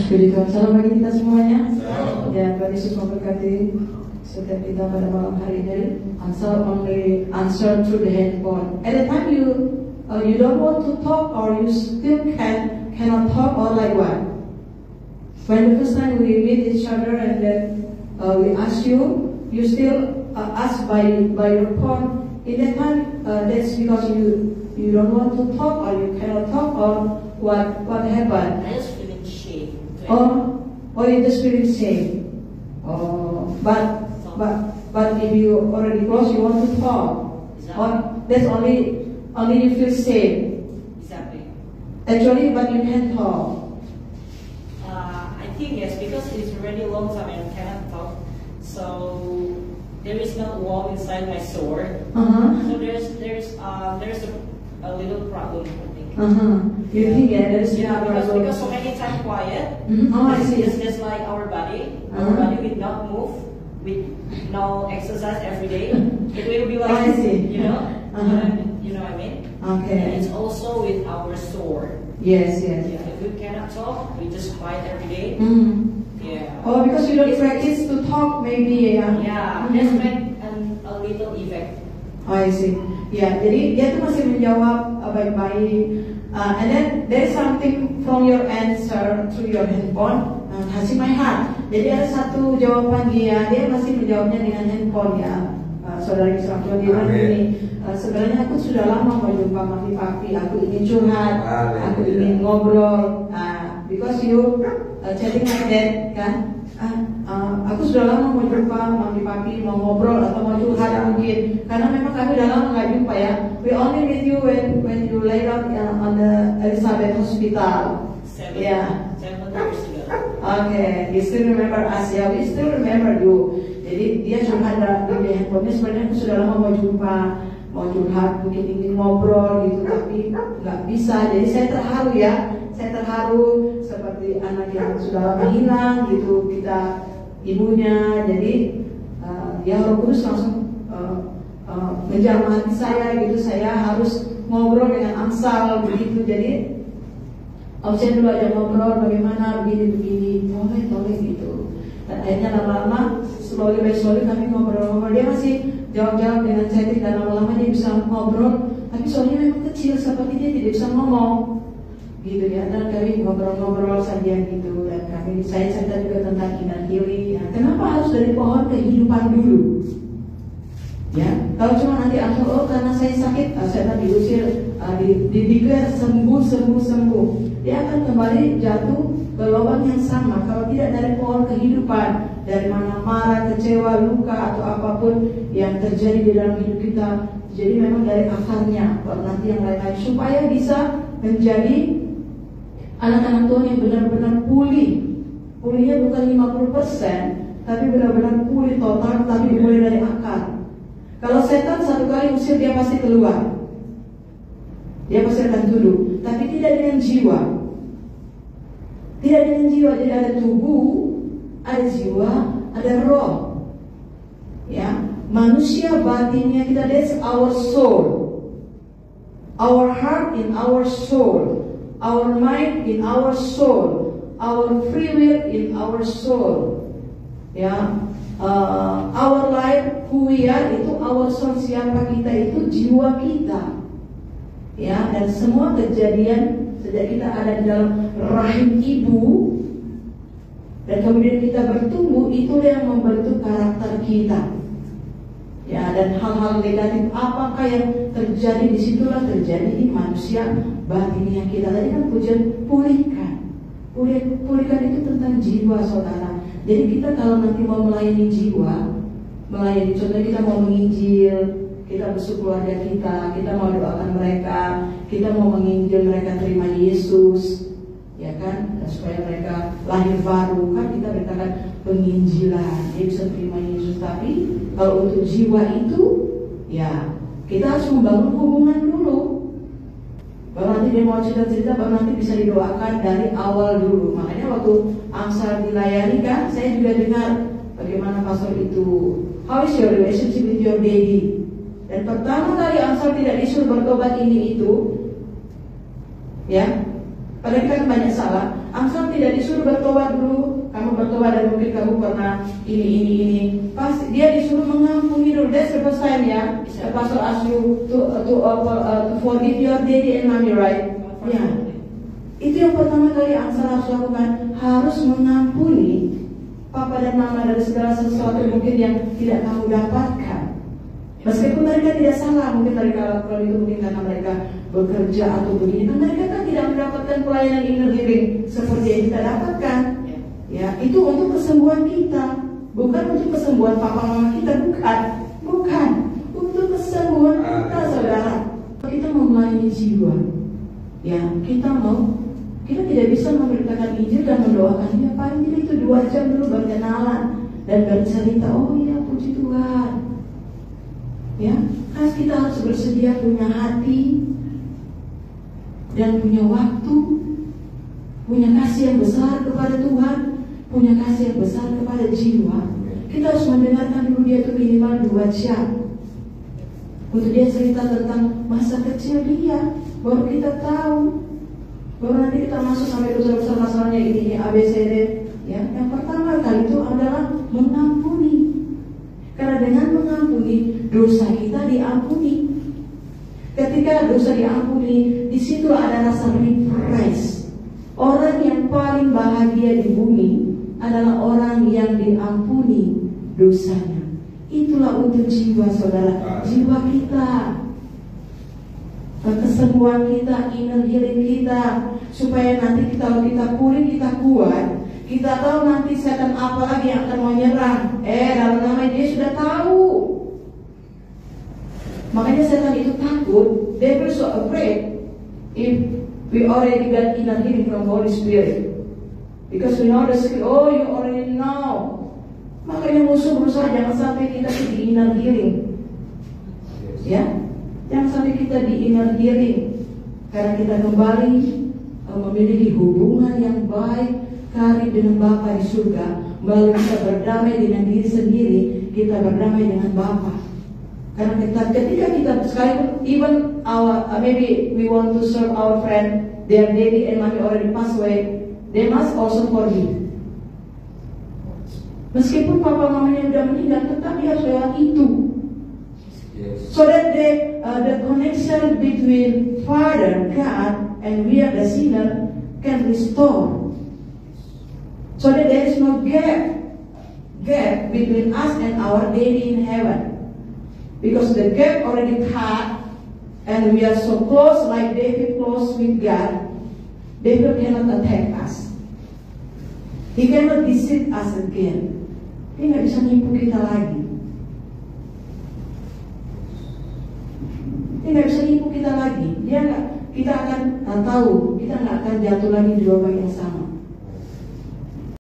Puji Tuhan, salam bagi kita semuanya. Ya, Tuhan Yesus memberkati setiap kita pada malam hari ini. Answer only answer through the handphone. At the time you don't want to talk, or you still cannot talk, or like what? When the first time we meet each other and then we ask you, you still ask by your phone. In that time, that's because you don't want to talk, or you cannot talk, or what happened? I just feeling shame. Oh, you just feeling shame. Oh, but if you already close, you want to talk. Exactly. Or that's only you feel shame. Exactly. Actually, but you can talk. I think yes, because it's already a long time and I cannot talk. So there is no wall inside my soul. So there's a little problem, I think. You think there's Because so many times quiet. Oh, I see. It's just like our body. Our body will not move with no exercise every day. It will be like, I see. you know, you know what I mean. Okay. And it's also with our soul. Yes. Yeah, if we cannot talk, we just quiet every day. Yeah. Oh, because you don't practice to talk, maybe ya. Yeah, just make a little effect. Oh, I see. Ya, jadi dia tuh masih menjawab baik-baik. And then there is something from your answer through your handphone. Kasih my heart. Jadi ada satu jawaban dia masih menjawabnya dengan handphone ya. Saudara Islam dia bilang ini, sebenarnya aku sudah lama mau jumpa mami papi, aku ingin curhat, aku ingin ngobrol. Because you chatting like that kan, aku sudah lama mau jumpa mami papi, mau ngobrol atau mau curhat mungkin, karena memang kami udah lama nggak jumpa ya. We only meet you when you lay out on the Elizabeth Hospital. 7 Yeah. 7 years ago. Okay, you still remember us ya? We still remember you. Jadi dia curhat di handphonenya, sebenarnya aku sudah lama mau jumpa, mau curhat, mungkin ingin ngobrol gitu, tapi nggak bisa. Jadi saya terharu ya, seperti anak yang sudah lama hilang gitu, kita ibunya. Jadi dia Roh Kudus langsung menjamah hati saya gitu, saya harus ngobrol dengan Amsal begitu. Jadi saya dulu aja ngobrol bagaimana begini, toleh gitu. Dan akhirnya lama-lama slowly by slowly kami ngobrol-ngobrol. Dia masih jawab-jawab dengan chatting, dan lama-lama dia bisa ngobrol. Tapi soalnya memang kecil, seperti dia tidak bisa ngomong gitu ya. Dan kami ngobrol-ngobrol saja gitu. Dan saya cerita juga tentang inner healing ya. Kenapa harus dari pohon kehidupan dulu? Ya, kalau cuma nanti karena saya sakit, saya tadi diusir, dideklar sembuh, dia akan kembali jatuh ke lubang yang sama. Kalau tidak dari pohon kehidupan, dari mana marah, kecewa, luka atau apapun yang terjadi di dalam hidup kita, jadi memang dari akarnya, baru nanti yang lain-lain, supaya bisa menjadi anak-anak Tuhan yang benar-benar pulih. Pulihnya bukan 50%, tapi benar-benar pulih total, tapi dimulai dari akar. Kalau setan satu kali usir, dia pasti keluar, dia pasti akan duduk, tapi tidak dengan jiwa. Tidak dengan jiwa. Jadi ada tubuh, ada jiwa, ada roh. Ya, manusia batinnya kita, that's our soul, our heart in our soul, our mind in our soul, our free will in our soul. Ya, our life, who we are, itu our soul, siapa kita itu jiwa kita. Ya, dan semua kejadian sejak kita ada di dalam rahim ibu dan kemudian kita bertumbuh, itulah yang membentuk karakter kita. Ya, dan hal-hal negatif apakah yang terjadi, disitulah terjadi di manusia batinnya kita. Tadi kan pujian pulihkan itu tentang jiwa, saudara. Jadi kita kalau nanti mau melayani jiwa, contohnya kita mau menginjil, kita besuk keluarga kita mau doakan mereka, kita mau menginjil mereka terima Yesus, ya kan, supaya mereka lahir baru, kan kita beritakan penginjilan, dia bisa terima Yesus. Tapi kalau untuk jiwa itu, ya kita harus membangun hubungan dulu. Baru nanti dia mau cerita-cerita, baru nanti bisa didoakan dari awal dulu. Makanya waktu Amsal dilayani kan, saya juga dengar bagaimana pastor itu, how is your relationship with your daddy? Dan pertama kali Amsal tidak disuruh bertobat ini itu, ya, padahal kita kan banyak salah. Amsal tidak disuruh bertobat dulu. Kamu bertobat dan mungkin kamu pernah ini. Pasti dia disuruh mengampuni dulu. That's the first time ya. The pastor ask you to forgive your daddy and mommy, right? Ya. Itu yang pertama kali Amsal harus lakukan. Harus mengampuni papa dan mama dari segala sesuatu mungkin yang tidak kamu dapatkan. Meskipun mereka tidak salah, mungkin mereka kalau itu mungkin karena mereka bekerja atau begini, mereka kan tidak mendapatkan pelayanan inner healing seperti yang kita dapatkan. Ya, itu untuk kesembuhan kita, bukan untuk kesembuhan papa mama kita, bukan untuk kesembuhan kita, saudara. Kita mau melayani jiwa, ya kita tidak bisa memberitakan Injil dan mendoakan dia. Paling tidak itu 2 jam dulu berkenalan dan bercerita. Oh iya, puji Tuhan. Ya, kan kita harus bersedia punya hati dan punya waktu, punya kasih yang besar kepada Tuhan, punya kasih yang besar kepada jiwa. Kita harus mendengarkan dulu dia itu minimal 2 jam untuk dia cerita tentang masa kecil dia, baru kita tahu, baru nanti kita masuk sampai besar-besar masalahnya ini ABCD. Ya, yang pertama kali itu adalah mengampuni. Karena dengan mengampuni, dosa kita diampuni. Ketika dosa diampuni, di situ ada rasa refresh. Orang yang paling bahagia di bumi adalah orang yang diampuni dosanya. Itulah untuk jiwa, saudara. Jiwa kita, kesembuhan kita, inner healing kita, supaya nanti kalau kita pulih, kita kuat. Kita tahu nanti setan apa lagi yang akan menyerang. Dalam nama dia sudah tahu. Makanya setan itu takut. Devil so afraid if we already got inner healing from Holy Spirit. Because we know the secret. Oh, you already know. Makanya musuh berusaha jangan sampai kita di inner healing. Ya, jangan sampai kita di inner healing. Karena kita kembali memiliki hubungan yang baik, karib dengan Bapa di surga. Melalui kita berdamai dengan diri sendiri, kita berdamai dengan Bapa. Karena ketika kita sekalipun even maybe we want to serve our friend, their daddy and mommy already passed away, they must also forgive. Meskipun papa mamanya sudah meninggal, tetap dia harus lewat itu. So that the connection between Father God and we are the sinner can restore. So that there is no gap between us and our daddy in heaven. Because the gap already cut, and we are so close, like David close with God. David cannot attack us. He cannot deceive us again. Dia nggak bisa nipu kita lagi. Dia nggak bisa nipu kita lagi. Kita akan tahu, kita nggak akan jatuh lagi di lubang yang sama.